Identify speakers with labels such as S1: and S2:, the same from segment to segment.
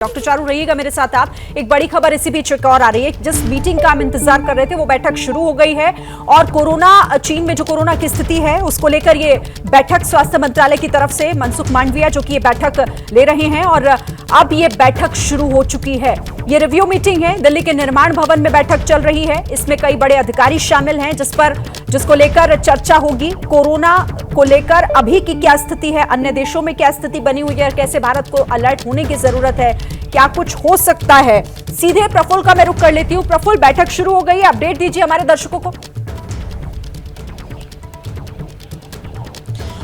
S1: Doctor Charu रहिएगा मेरे साथ आप। एक बड़ी खबर इसी बीच एक और आ रही है। जिस मीटिंग का हम इंतजार कर रहे थे वो बैठक शुरू हो गई है और कोरोना चीन में जो कोरोना की स्थिति है उसको लेकर ये बैठक स्वास्थ्य मंत्रालय की तरफ से मनसुख मांडविया जो कि ये बैठक ले रहे हैं और अब ये बैठक शुरू हो चुकी है। ये रिव्यू मीटिंग है, दिल्ली के निर्माण भवन में बैठक चल रही है। इसमें कई बड़े अधिकारी शामिल हैं जिसको लेकर चर्चा होगी। कोरोना को लेकर अभी की क्या स्थिति है, अन्य देशों में क्या स्थिति बनी हुई है, कैसे भारत को अलर्ट होने की जरूरत है, क्या कुछ हो सकता है। सीधे प्रफुल्ल का मैं रुख कर लेती हूं। प्रफुल्ल, बैठक शुरू हो गई है, अपडेट दीजिए हमारे दर्शकों को।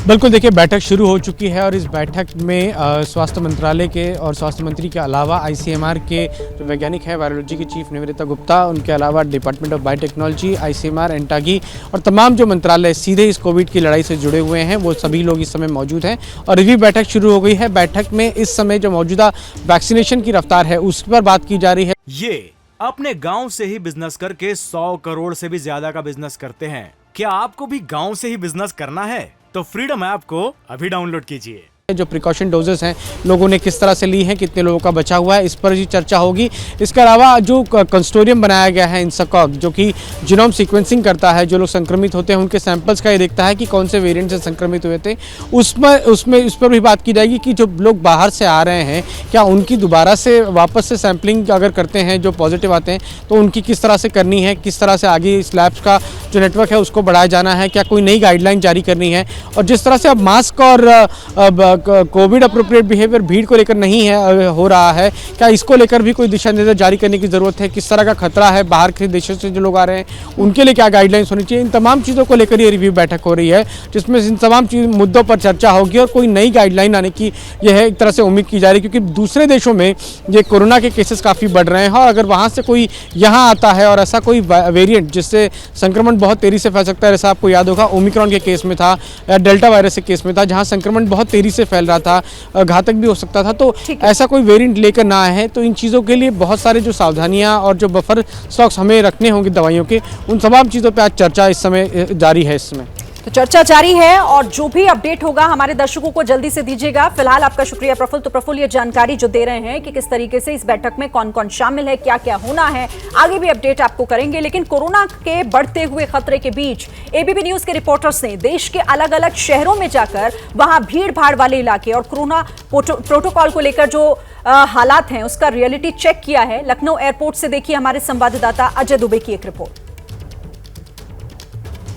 S2: बिल्कुल, देखिए बैठक शुरू हो चुकी है और इस बैठक में स्वास्थ्य मंत्रालय के और स्वास्थ्य मंत्री के अलावा आईसीएमआर के जो वैज्ञानिक हैं, वायरोलॉजी की चीफ निवेदिता गुप्ता, उनके अलावा department of biotechnology, ICMR, NTAGI और तमाम जो मंत्रालय सीधे इस कोविड की लड़ाई से जुड़े हुए हैं वो सभी लोग इस समय मौजूद हैं और रिव्यू बैठक शुरू हो गई है। बैठक में इस समय जो मौजूदा वैक्सीनेशन की रफ्तार है उस पर बात की जा रही है।
S3: ये अपने गांव से ही बिजनेस करके 100 करोड़ से भी ज्यादा का बिजनेस करते हैं। क्या आपको भी गांव से ही बिजनेस करना है? तो फ्रीडम ऐप को अभी डाउनलोड कीजिए।
S2: जो प्रिकॉशन डोजेस हैं लोगों ने किस तरह से ली हैं, कितने लोगों का बचा हुआ है, इस पर भी चर्चा होगी। इसके अलावा जो कंसोर्टियम बनाया गया है इंसाकॉग जो कि जीनोम सीक्वेंसिंग करता है, जो लोग संक्रमित होते हैं उनके सैंपल्स का ये देखता है कि कौन से वेरिएंट से संक्रमित हुए थे, उसमें इस पर भी बात की जाएगी कि जो लोग बाहर से आ रहे हैं क्या उनकी दोबारा से वापस से सैंपलिंग अगर करते हैं जो पॉजिटिव आते हैं तो उनकी किस तरह से करनी है, किस तरह से आगे इस लैब्स का जो नेटवर्क है उसको बढ़ाया जाना है, क्या कोई नई गाइडलाइन जारी करनी है। और जिस तरह से अब मास्क और कोविड अप्रोप्रिएट बिहेवियर भीड़ को लेकर नहीं है हो रहा है, क्या इसको लेकर भी कोई दिशा निर्देश जारी करने की जरूरत है, किस तरह का खतरा है, बाहर के देशों से जो लोग आ रहे हैं उनके लिए क्या गाइडलाइंस होनी चाहिए, इन तमाम चीज़ों को लेकर ये रिव्यू बैठक हो रही है जिसमें इन तमाम मुद्दों पर चर्चा होगी और कोई नई गाइडलाइन आने की यह एक तरह से उम्मीद की जा रही है क्योंकि दूसरे देशों में ये कोरोना के केसेस काफ़ी बढ़ रहे हैं और अगर वहाँ से कोई यहाँ आता है और ऐसा कोई वेरिएंट जिससे संक्रमण बहुत तेज़ी से फैल सकता है, जैसा आपको याद होगा ओमिक्रॉन के केस में था या डेल्टा वायरस के केस में था जहाँ संक्रमण बहुत तेज़ी से फैल रहा था, घातक भी हो सकता था, तो ऐसा कोई वेरिएंट लेकर ना आए। तो इन चीज़ों के लिए बहुत सारे जो सावधानियां और जो बफर स्टॉक्स हमें रखने होंगे दवाइयों के, उन तमाम चीज़ों पे आज चर्चा इस समय जारी है। इस समय
S1: तो चर्चा जारी है और जो भी अपडेट होगा हमारे दर्शकों को जल्दी से दीजिएगा। फिलहाल आपका शुक्रिया प्रफुल्ल। तो प्रफुल्ल ये जानकारी जो दे रहे हैं कि किस तरीके से इस बैठक में कौन कौन शामिल है, क्या क्या होना है, आगे भी अपडेट आपको करेंगे। लेकिन कोरोना के बढ़ते हुए खतरे के बीच एबीपी न्यूज के रिपोर्टर्स ने देश के अलग अलग शहरों में जाकर वहां भीड़ भाड़ वाले इलाके और कोरोना प्रोटोकॉल को लेकर जो हालात हैं उसका रियलिटी चेक किया है। लखनऊ एयरपोर्ट से देखिए हमारे संवाददाता अजय दुबे की एक रिपोर्ट।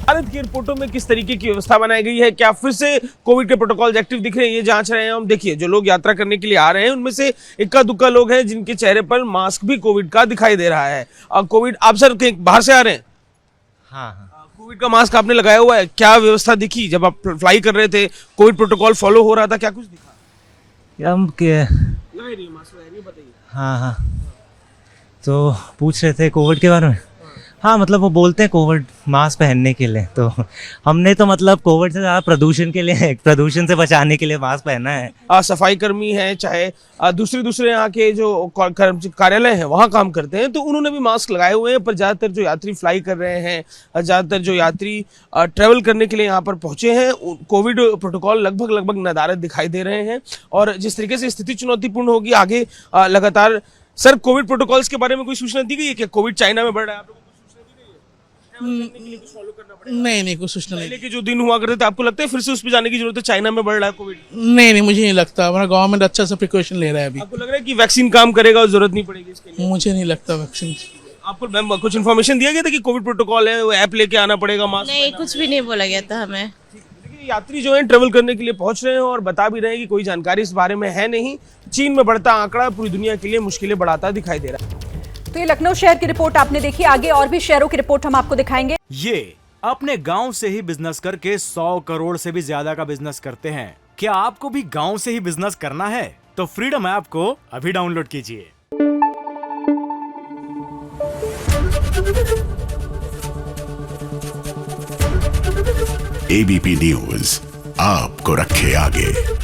S4: भारत की एयरपोर्टों में किस तरीके की व्यवस्था बनाई गई है, क्या फिर से कोविड के प्रोटोकॉल एक्टिव दिख रहे हैं, ये जांच रहे हैं हम। देखिए जो लोग यात्रा करने के लिए आ रहे हैं उनमें से इक्का दुक्का लोग हैं जिनके चेहरे पर मास्क भी कोविड का दिखाई दे रहा है। कोविड, आप सर बाहर से आ रहे हैं? हाँ। कोविड का मास्क आपने लगाया हुआ है, क्या व्यवस्था दिखी जब आप फ्लाई कर रहे थे? कोविड प्रोटोकॉल फॉलो हो रहा था, क्या कुछ दिखा?
S5: हम
S4: बताइए।
S5: हाँ, तो पूछ रहे थे कोविड के बारे में। हाँ, मतलब वो बोलते हैं कोविड मास्क पहनने के लिए, तो हमने तो मतलब कोविड से ज़्यादा प्रदूषण से बचाने के लिए मास्क पहना है।
S4: सफाई कर्मी हैं, चाहे दूसरे यहाँ के जो कार्यालय हैं वहाँ काम करते हैं, तो उन्होंने भी मास्क लगाए हुए हैं। पर ज़्यादातर जो यात्री फ्लाई कर रहे हैं, ज़्यादातर जो यात्री ट्रैवल करने के लिए यहाँ पर पहुँचे हैं, कोविड प्रोटोकॉल लगभग नदारद दिखाई दे रहे हैं। और जिस तरीके से स्थिति चुनौतीपूर्ण होगी आगे लगातार। सर, कोविड प्रोटोकॉल्स के बारे में कोई सूचना दी गई है? क्या कोविड चाइना में बढ़ रहा है?
S6: नहीं, कुछ सूचना नहीं।
S4: पहले के जो दिन हुआ करते थे आपको लगता है फिर से उस पे जाने की जरूरत है? चाइना में बढ़ रहा है कोविड?
S6: नहीं, मुझे नहीं लगता। हमारा गवर्नमेंट अच्छा सा प्रिकॉशन ले रहा है अभी।
S4: आपको लग रहा है कि वैक्सीन काम करेगा और जरूरत नहीं पड़ेगी इसके लिए?
S6: मुझे नहीं लगता वैक्सीन।
S4: आपको मैम कुछ इन्फॉर्मेशन दिया गया था कि कोविड प्रोटोकॉल है, वो ऐप लेके आना पड़ेगा, मास्क?
S7: नहीं, कुछ भी नहीं बोला गया था हमें।
S4: यात्री जो है ट्रेवल करने के लिए पहुंच रहे हैं और बता भी रहे हैं कि कोई जानकारी इस बारे में है नहीं। चीन में बढ़ता आंकड़ा पूरी दुनिया के लिए मुश्किलें बढ़ाता दिखाई दे रहा है।
S1: तो ये लखनऊ शहर की रिपोर्ट आपने देखी, आगे और भी शहरों की रिपोर्ट हम आपको दिखाएंगे।
S3: ये अपने गांव से ही बिजनेस करके 100 करोड़ से भी ज्यादा का बिजनेस करते हैं। क्या आपको भी गांव से ही बिजनेस करना है? तो फ्रीडम ऐप को अभी डाउनलोड कीजिए।
S8: एबीपी न्यूज आपको रखे आगे।